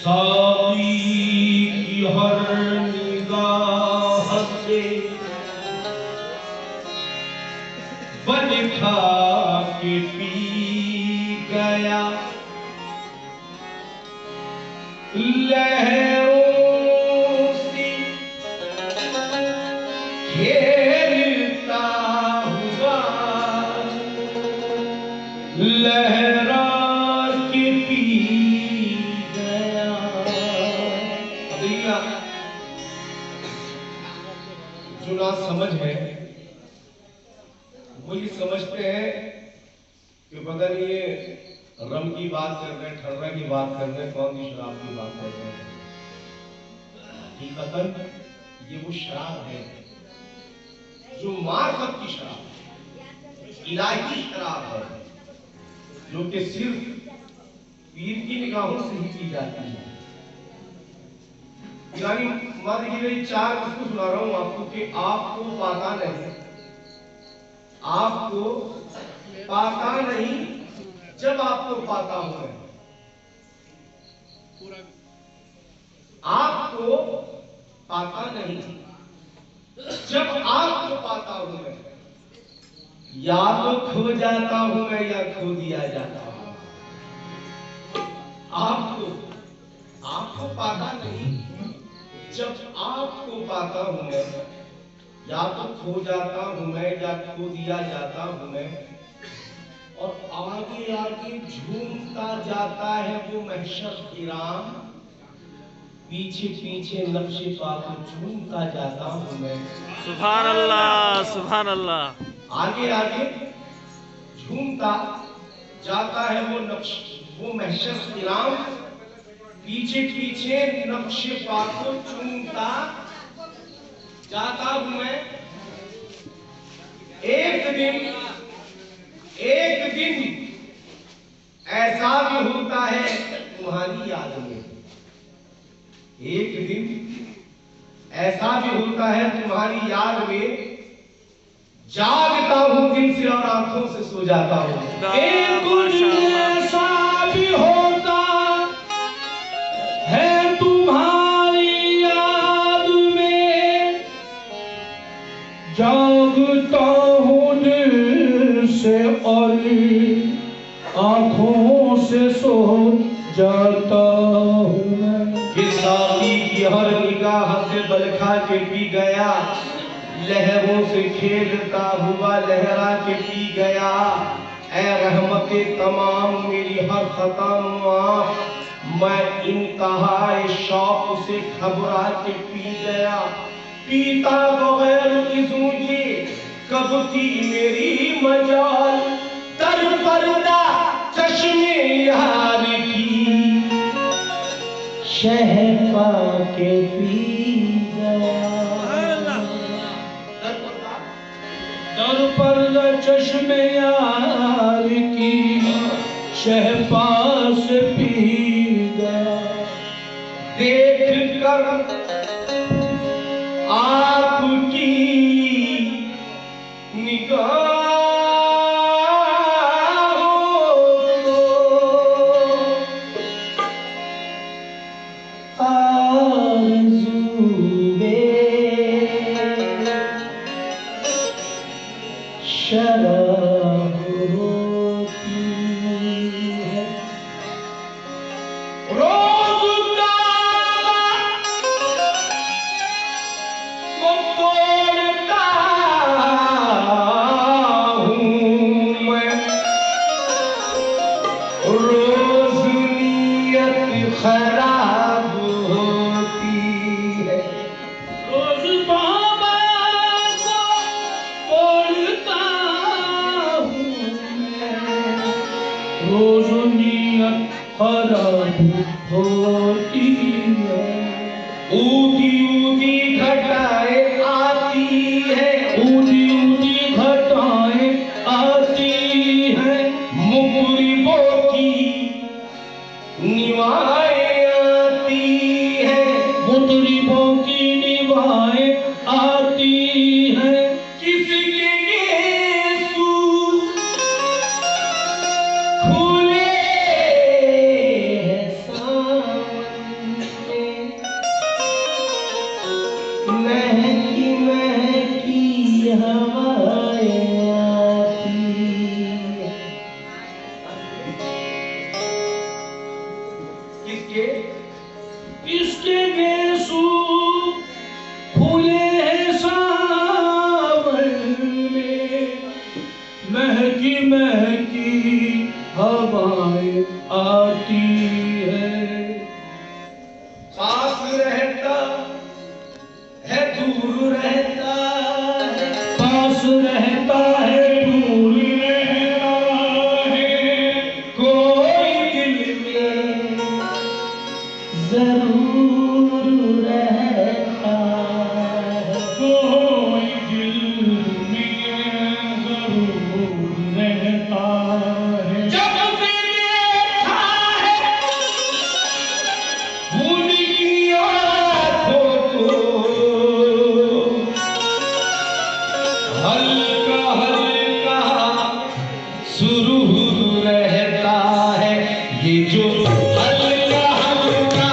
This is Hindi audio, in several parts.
साकी की हर निगाह से बन खा के पी गया, लहरों से खेलता हुआ लहरा के पी गया। जो ना समझ है वो ये समझते हैं कि पता नहीं ये रम की बात कर रहे हैं, ठर्रा की बात कर रहे हैं, कौन सी शराब की बात कर रहे हैं। हकीकतन ये वो शराब है जो मार्फत की शराब है, इलाही शराब है, जो कि सिर्फ पीर की निगाहों से ही पी जाती है। यानी मान लीजिए चार किस्म सुना रहा हूं आपको कि आपको पाता नहीं, आपको पाता नहीं जब आपको पाता हूं मैं, आपको पाता नहीं जब आपको पाता हूं मैं, या तो खो जाता हूं मैं या खो दिया जाता हूं। आपको पाता नहीं जब आपको पाता हूं मैं, या तो खो जाता हूं मैं या खो दिया जाता हूं मैं। और आगे आगे झूमता जाता है वो महशर की राम, पीछे पीछे नक्शे पा को झूमता जाता हूं मैं। सुभान अल्लाह, सुभान अल्लाह। आगे आगे झूमता जाता है वो महशर की राम, पीछे पीछे नक्शे पा को चूमता जाता हूं मैं। एक दिन ऐसा भी होता है तुम्हारी याद में, एक दिन ऐसा भी होता है तुम्हारी याद में, जागता हूं दिल से और आंखों से सो जाता हूं। एक दिन ऐसा भी होता है तुम्हारी याद में, जागता हूं दिल से और आंखों से सो जाता हूं मैं। कि साकी की हर निगाह से बलखा के पी गया, लहरों से खेलता हुआ लहरा के पी गया। ऐ रहमते तमाम मेरी हर खता माफ, मैं इंतहाए शौक से घबरा के पी गया। पीता बगैर इज़्ज़ों के कब थी मेरी मजाल, दर पर्दा चश्मे यार की शह पा के पी गया। दर पर्दा चश्मे यार की शह पास पी गया। देख कर आपकी निगाहों को आरज़ूए शराब होती है। रोज़ को तोड़ता हूँ मैं, रोज़ नीयत खराब होती है। रोज़ बाबा को तोड़ता हूँ मैं, रोज़ नीयत खराब होती है। ऊदी ऊदी घटाए आती है, ऊदी ऊदी घटाए आती है। मुगरिबों की निवाएं आती है, मुगरिबों की निवाएं आती है। किसके गेसू खुले हैं सावन किसके किसके गेसू फूले हैं सावन में, महकी महकी हवाएं आती है। पास रहता है दूर रहता है, पास रहता है दूर रहता है, कोई दिल में जरूर रहता है, कोई दिल में जरूर रहता है। जब से देखा है उनकी आँखों को, हल्का हल्का सुरूर रहता है, ये जो हल्का हल्का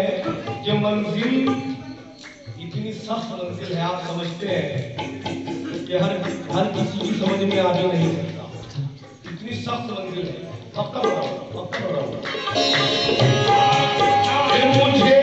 कि मंजिल इतनी सख्त मंजिल है, आप समझते हैं कि हर किसी की समझ में आ भी नहीं सकता, इतनी सख्त मंजिल है। अब तक मुझे